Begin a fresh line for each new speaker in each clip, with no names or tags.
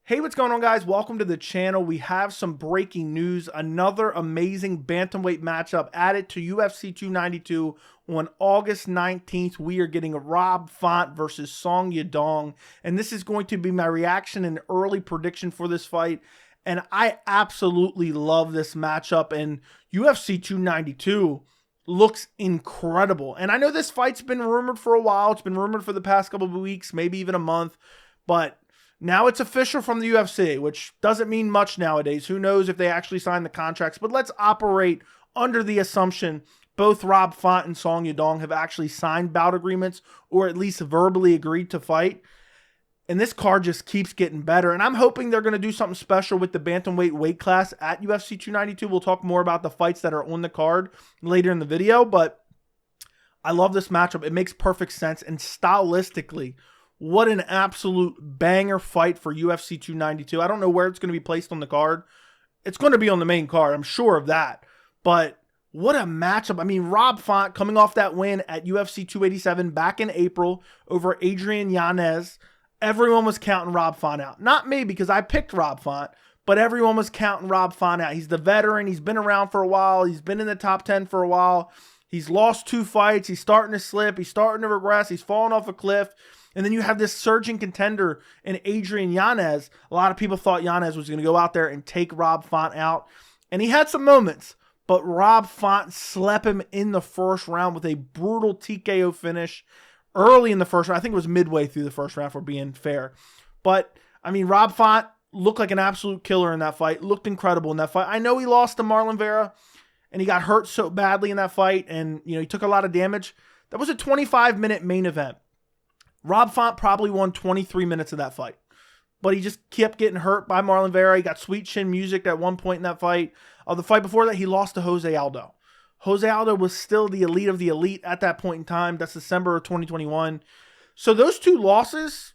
Hey, what's going on, guys? Welcome to the channel. We have some breaking news. Another amazing bantamweight matchup added to UFC 292 on August 19th. We are getting Rob Font versus Song Yadong, and this is going to be my reaction and early prediction for this fight. And I absolutely love this matchup, and UFC 292 looks incredible. And I know this fight's been rumored for a while. It's been rumored for the past couple of weeks, maybe even a month, but now it's official from the UFC, which doesn't mean much nowadays. Who knows if they actually sign the contracts, but let's operate under the assumption both Rob Font and Song Yadong have actually signed bout agreements or at least verbally agreed to fight. And this card just keeps getting better. And I'm hoping they're going to do something special with the bantamweight weight class at UFC 292. We'll talk more about the fights that are on the card later in the video, but I love this matchup. It makes perfect sense. And stylistically, what an absolute banger fight for UFC 292. I don't know where it's going to be placed on the card. It's going to be on the main card, I'm sure of that. But what a matchup. I mean, Rob Font coming off that win at UFC 287 back in April over Adrian Yanez. Everyone was counting Rob Font out. Not me, because I picked Rob Font, but everyone was counting Rob Font out. He's the veteran. He's been around for a while. He's been in the top 10 for a while. He's lost 2 fights. He's starting to slip. He's starting to regress. He's falling off a cliff. And then you have this surging contender in Adrian Yanez. A lot of people thought Yanez was going to go out there and take Rob Font out. And he had some moments, but Rob Font slept him in the first round with a brutal TKO finish early in the first round. I think it was midway through the first round, for being fair. But, I mean, Rob Font looked like an absolute killer in that fight. Looked incredible in that fight. I know he lost to Marlon Vera, and he got hurt so badly in that fight, and, you know, he took a lot of damage. That was a 25-minute main event. Rob Font probably won 23 minutes of that fight, but he just kept getting hurt by Marlon Vera. He got sweet chin music at one point in that fight. The fight before that, he lost to Jose Aldo. Jose Aldo was still the elite of the elite at that point in time. That's December of 2021. So those 2 losses,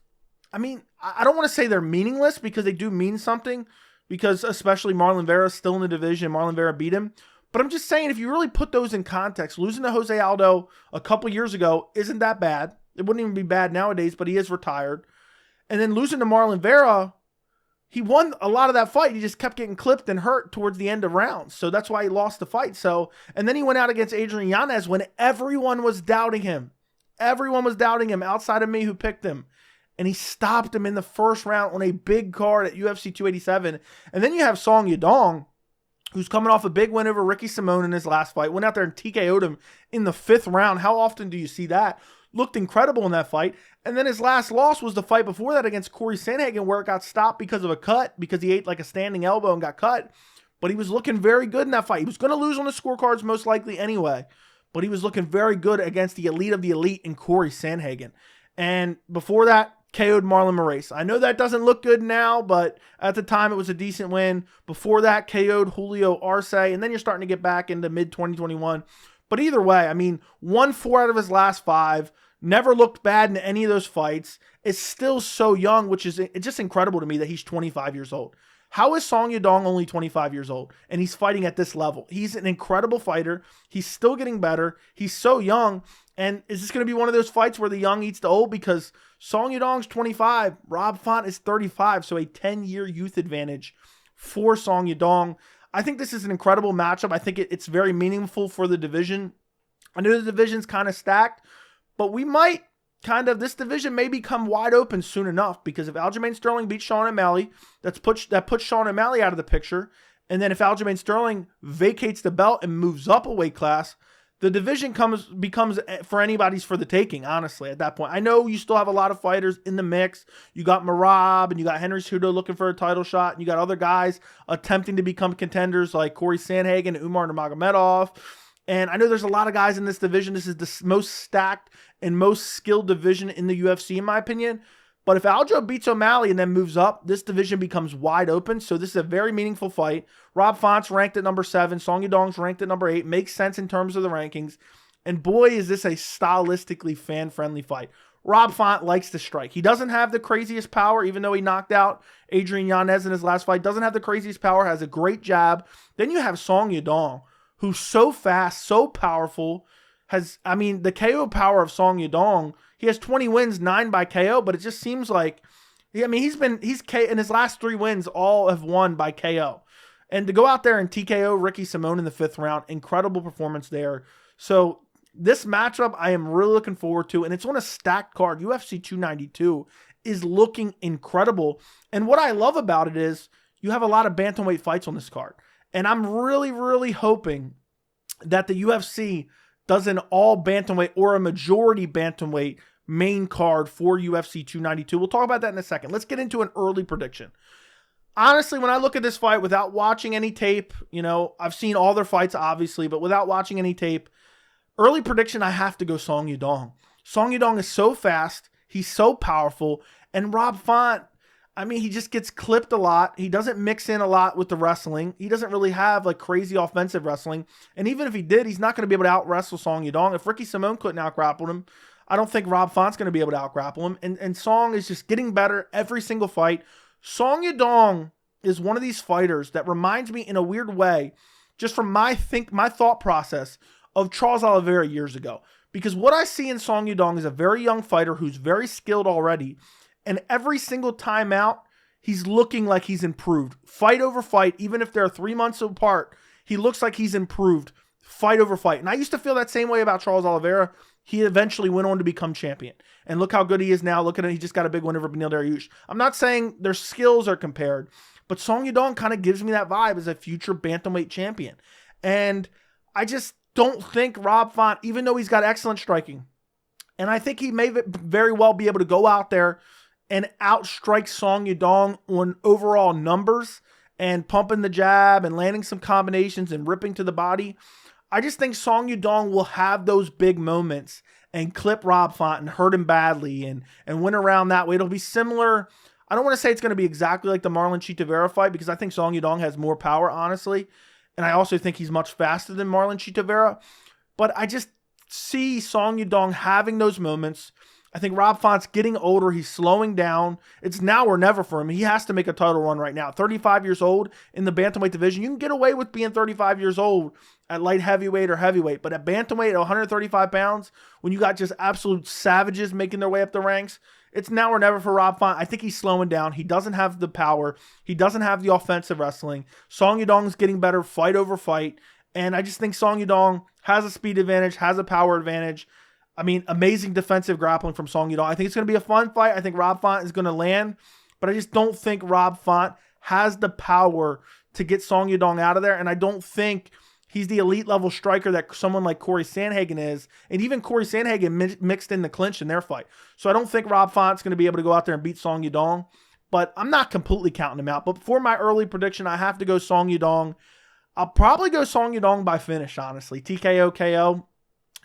I mean, I don't want to say they're meaningless, because they do mean something, because especially Marlon Vera is still in the division. Marlon Vera beat him. But I'm just saying, if you really put those in context, losing to Jose Aldo a couple years ago isn't that bad. It wouldn't even be bad nowadays, but he is retired. And then losing to Marlon Vera, he won a lot of that fight. He just kept getting clipped and hurt towards the end of rounds. So that's why he lost the fight. So, and then he went out against Adrian Yanez when everyone was doubting him. Everyone was doubting him outside of me, who picked him. And he stopped him in the first round on a big card at UFC 287. And then you have Song Yadong, who's coming off a big win over Ricky Simone in his last fight. Went out there and TKO'd him in the 5th round. How often do you see that? Looked incredible in that fight. And then his last loss was the fight before that against Corey Sandhagen, where it got stopped because of a cut, because he ate like a standing elbow and got cut. But he was looking very good in that fight. He was going to lose on the scorecards most likely anyway, but he was looking very good against the elite of the elite in Corey Sandhagen. And before that, KO'd Marlon Moraes. I know that doesn't look good now, but at the time it was a decent win. Before that, KO'd Julio Arce, and then you're starting to get back into mid-2021. But either way, I mean, won 4 out of his last 5. Never looked bad in any of those fights. Is still so young, which is just incredible to me that he's 25 years old. How is Song Yadong only 25 years old and he's fighting at this level? He's an incredible fighter. He's still getting better. He's so young. And is this going to be one of those fights where the young eats the old? Because Song Yadong's 25, Rob Font is 35, so a 10-year youth advantage for Song Yadong. I think this is an incredible matchup. I think it's very meaningful for the division. I know the division's kind of stacked, but we might this division may become wide open soon enough, because if Aljamain Sterling beats Sean O'Malley, that puts Sean O'Malley out of the picture. And then if Aljamain Sterling vacates the belt and moves up a weight class, the division becomes for anybody's for the taking, honestly, at that point. I know you still have a lot of fighters in the mix. You got Merab, and you got Henry Cejudo looking for a title shot, and you got other guys attempting to become contenders like Corey Sandhagen, Umar Nurmagomedov. And I know there's a lot of guys in this division. This is the most stacked and most skilled division in the UFC, in my opinion. But if Aljo beats O'Malley and then moves up, this division becomes wide open. So this is a very meaningful fight. Rob Font's ranked at number 7. Song Yadong's ranked at number 8. Makes sense in terms of the rankings. And boy, is this a stylistically fan-friendly fight. Rob Font likes to strike. He doesn't have the craziest power, even though he knocked out Adrian Yanez in his last fight. Doesn't have the craziest power, has a great jab. Then you have Song Yadong, who's so fast, so powerful, the KO power of Song Yadong, he has 20 wins, 9 by KO, but it just seems like I mean, in his last 3 wins, all have won by KO. And to go out there and TKO Ricky Simón in the 5th round, incredible performance there. So this matchup I am really looking forward to, and it's on a stacked card. UFC 292 is looking incredible. And what I love about it is you have a lot of bantamweight fights on this card. And I'm really, really hoping that the UFC does an all bantamweight or a majority bantamweight main card for UFC 292. We'll talk about that in a second. Let's get into an early prediction. Honestly, when I look at this fight without watching any tape, I've seen all their fights, obviously, but without watching any tape, early prediction, I have to go Song Yadong. Song Yadong is so fast. He's so powerful. And Rob Font, I mean, he just gets clipped a lot. He doesn't mix in a lot with the wrestling. He doesn't really have like crazy offensive wrestling. And even if he did, he's not going to be able to out-wrestle Song Yadong. If Ricky Simón couldn't out-grapple him, I don't think Rob Font's going to be able to out-grapple him. And Song is just getting better every single fight. Song Yadong is one of these fighters that reminds me in a weird way, just from my thought process, of Charles Oliveira years ago. Because what I see in Song Yadong is a very young fighter who's very skilled already. And every single time out, he's looking like he's improved. Fight over fight, even if they're 3 months apart, he looks like he's improved fight over fight. And I used to feel that same way about Charles Oliveira. He eventually went on to become champion. And look how good he is now. Look at it. He just got a big win over Beneil Dariush. I'm not saying their skills are compared, but Song Yadong kind of gives me that vibe as a future bantamweight champion. And I just don't think Rob Font, even though he's got excellent striking, and I think he may very well be able to go out there and outstrike Song Yadong on overall numbers and pumping the jab and landing some combinations and ripping to the body. I just think Song Yadong will have those big moments and clip Rob Font and hurt him badly and win around that way. It'll be similar. I don't want to say it's going to be exactly like the Marlon Vera fight because I think Song Yadong has more power, honestly. And I also think he's much faster than Marlon Vera. But I just see Song Yadong having those moments. I think Rob Font's getting older. He's slowing down. It's now or never for him. He has to make a title run right now. 35 years old in the bantamweight division. You can get away with being 35 years old at light heavyweight or heavyweight. But at bantamweight at 135 pounds, when you got just absolute savages making their way up the ranks, it's now or never for Rob Font. I think he's slowing down. He doesn't have the power. He doesn't have the offensive wrestling. Song Yadong's getting better fight over fight. And I just think Song Yadong has a speed advantage, has a power advantage. I mean, amazing defensive grappling from Song Yadong. I think it's going to be a fun fight. I think Rob Font is going to land. But I just don't think Rob Font has the power to get Song Yadong out of there. And I don't think he's the elite level striker that someone like Corey Sandhagen is. And even Corey Sandhagen mixed in the clinch in their fight. So I don't think Rob Font's going to be able to go out there and beat Song Yadong. But I'm not completely counting him out. But for my early prediction, I have to go Song Yadong. I'll probably go Song Yadong by finish, honestly. TKO, KO.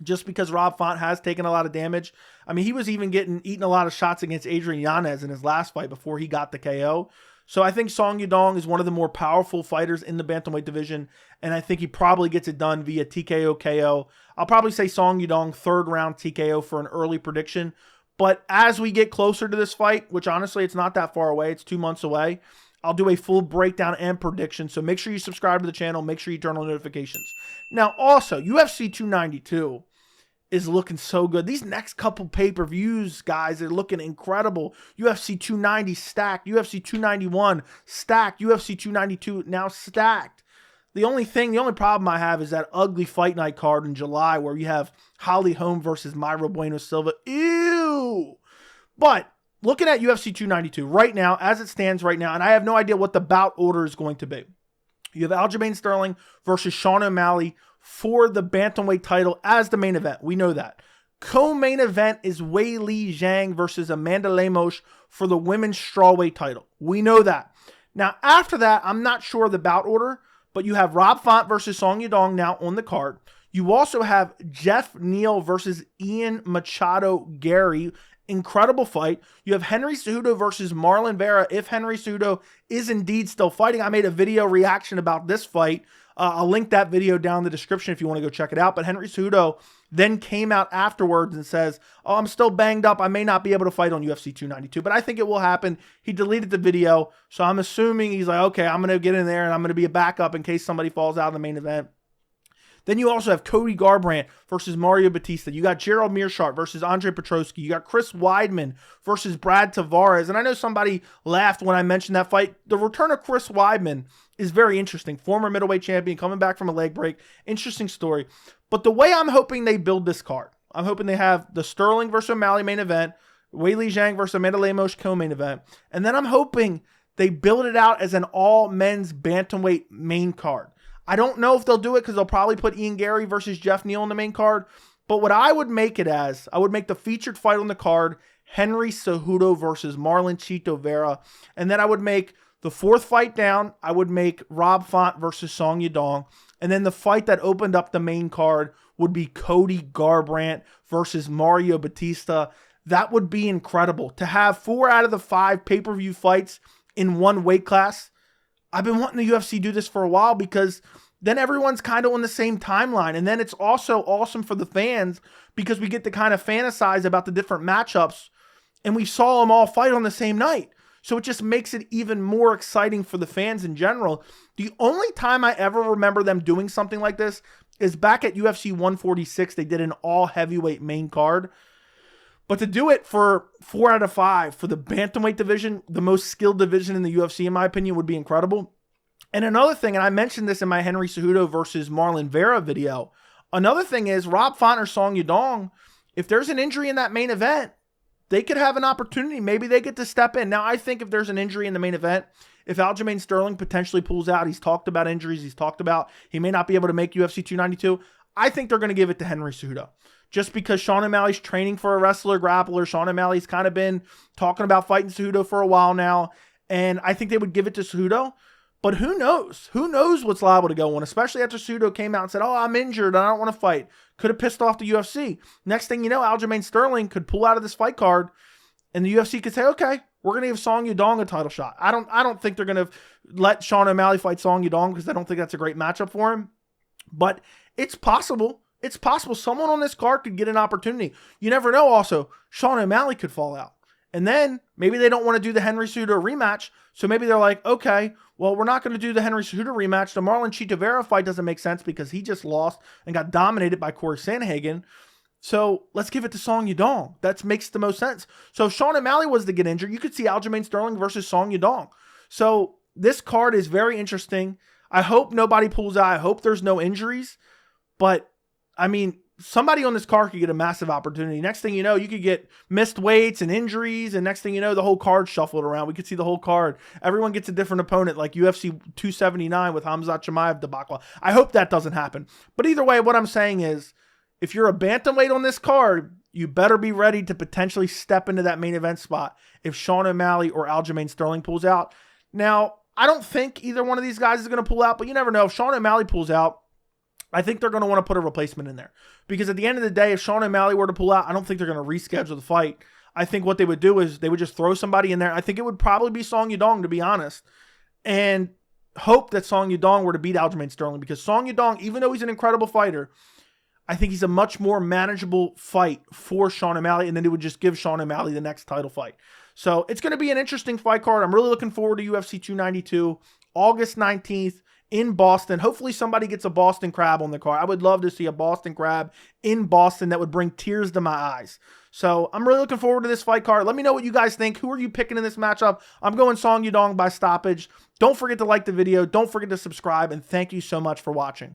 Just because Rob Font has taken a lot of damage. I mean, he was even eating a lot of shots against Adrian Yanez in his last fight before he got the KO. So I think Song Yadong is one of the more powerful fighters in the bantamweight division, and I think he probably gets it done via TKO, KO. I'll probably say Song Yadong 3rd round TKO for an early prediction. But as we get closer to this fight, which honestly it's not that far away, it's 2 months away, I'll do a full breakdown and prediction. So make sure you subscribe to the channel. Make sure you turn on notifications. Now also, UFC 292 is looking so good. These next couple pay-per-views, guys, are looking incredible. UFC 290 stacked. UFC 291 stacked. UFC 292 now stacked. The only problem I have is that ugly fight night card in July where you have Holly Holm versus Mayra Bueno Silva. Ew! But looking at UFC 292 right now, as it stands right now, and I have no idea what the bout order is going to be. You have Aljamain Sterling versus Sean O'Malley for the bantamweight title as the main event. We know that. Co-main event is Wei Li Zhang versus Amanda Lemos for the women's strawweight title. We know that. Now, after that, I'm not sure of the bout order, but you have Rob Font versus Song Yadong now on the card. You also have Geoff Neal versus Ian Machado Garry. Incredible fight. You have Henry Cejudo versus Marlon Vera if Henry Cejudo is indeed still fighting. I made a video reaction about this fight. I'll link that video down in the description if you want to go check it out. But Henry Cejudo then came out afterwards and says, "Oh, I'm still banged up. I may not be able to fight on UFC 292, but I think it will happen." He deleted the video, so I'm assuming he's like, okay, I'm going to get in there and I'm going to be a backup in case somebody falls out of the main event. Then you also have Cody Garbrandt versus Mario Batista. You got Gerald Meerschaert versus Andre Petroski. You got Chris Weidman versus Brad Tavares. And I know somebody laughed when I mentioned that fight. The return of Chris Weidman is very interesting. Former middleweight champion coming back from a leg break. Interesting story. But the way I'm hoping they build this card, I'm hoping they have the Sterling versus O'Malley main event, Weili Zhang versus Amanda Lemos co-main event, and then I'm hoping they build it out as an all-men's bantamweight main card. I don't know if they'll do it because they'll probably put Ian Garry versus Geoff Neal in the main card, but what I would make it as, I would make the featured fight on the card Henry Cejudo versus Marlon Vera, and then I would make the fourth fight down, I would make Rob Font versus Song Yadong, and then the fight that opened up the main card would be Cody Garbrandt versus Mario Batista. That would be incredible. To have 4 out of the 5 pay-per-view fights in one weight class. I've been wanting the UFC do this for a while because then everyone's kind of on the same timeline. And then it's also awesome for the fans because we get to kind of fantasize about the different matchups and we saw them all fight on the same night. So it just makes it even more exciting for the fans in general. The only time I ever remember them doing something like this is back at UFC 146. They did an all heavyweight main card. But to do it for 4 out of 5 for the bantamweight division, the most skilled division in the UFC, in my opinion, would be incredible. And another thing, and I mentioned this in my Henry Cejudo versus Marlon Vera video, another thing is Rob Font or Song Yadong, if there's an injury in that main event, they could have an opportunity. Maybe they get to step in. Now, I think if there's an injury in the main event, if Aljamain Sterling potentially pulls out, he's talked about injuries, he's talked about he may not be able to make UFC 292, I think they're going to give it to Henry Cejudo. Just because Sean O'Malley's training for a wrestler grappler. Sean O'Malley's kind of been talking about fighting Cejudo for a while now. And I think they would give it to Cejudo. But who knows? Who knows what's liable to go on, especially after Cejudo came out and said, oh, I'm injured, I don't want to fight. Could have pissed off the UFC. Next thing you know, Aljamain Sterling could pull out of this fight card and the UFC could say, okay, we're going to give Song Yadong a title shot. I don't think they're going to let Sean O'Malley fight Song Yadong because I don't think that's a great matchup for him. But it's possible. It's possible someone on this card could get an opportunity. You never know also. Sean O'Malley could fall out. And then maybe they don't want to do the Henry Cejudo rematch. So maybe they're like, okay, well, we're not going to do the Henry Cejudo rematch. The Marlon Vera fight doesn't make sense because he just lost and got dominated by Corey Sandhagen. So let's give it to Song Yadong. That makes the most sense. So if Sean O'Malley was to get injured, you could see Aljamain Sterling versus Song Yadong. So this card is very interesting. I hope nobody pulls out. I hope there's no injuries. But I mean, somebody on this card could get a massive opportunity. Next thing you know, you could get missed weights and injuries, and next thing you know, the whole card shuffled around. We could see the whole card. Everyone gets a different opponent, like UFC 279 with Khamzat Chimaev debacle. I hope that doesn't happen. But either way, what I'm saying is, if you're a bantamweight on this card, you better be ready to potentially step into that main event spot if Sean O'Malley or Aljamain Sterling pulls out. Now, I don't think either one of these guys is going to pull out, but you never know. If Sean O'Malley pulls out, I think they're going to want to put a replacement in there. Because at the end of the day, if Sean O'Malley were to pull out, I don't think they're going to reschedule the fight. I think what they would do is they would just throw somebody in there. I think it would probably be Song Yadong, to be honest. And hope that Song Yadong were to beat Aljamain Sterling. Because Song Yadong, even though he's an incredible fighter, I think he's a much more manageable fight for Sean O'Malley. And then it would just give Sean O'Malley the next title fight. So it's going to be an interesting fight card. I'm really looking forward to UFC 292, August 19th. In Boston. Hopefully somebody gets a Boston Crab on the card. I would love to see a Boston Crab in Boston. That would bring tears to my eyes. So I'm really looking forward to this fight card. Let me know what you guys think. Who are you picking in this matchup? I'm going Song Yadong by stoppage. Don't forget to like the video. Don't forget to subscribe. And thank you so much for watching.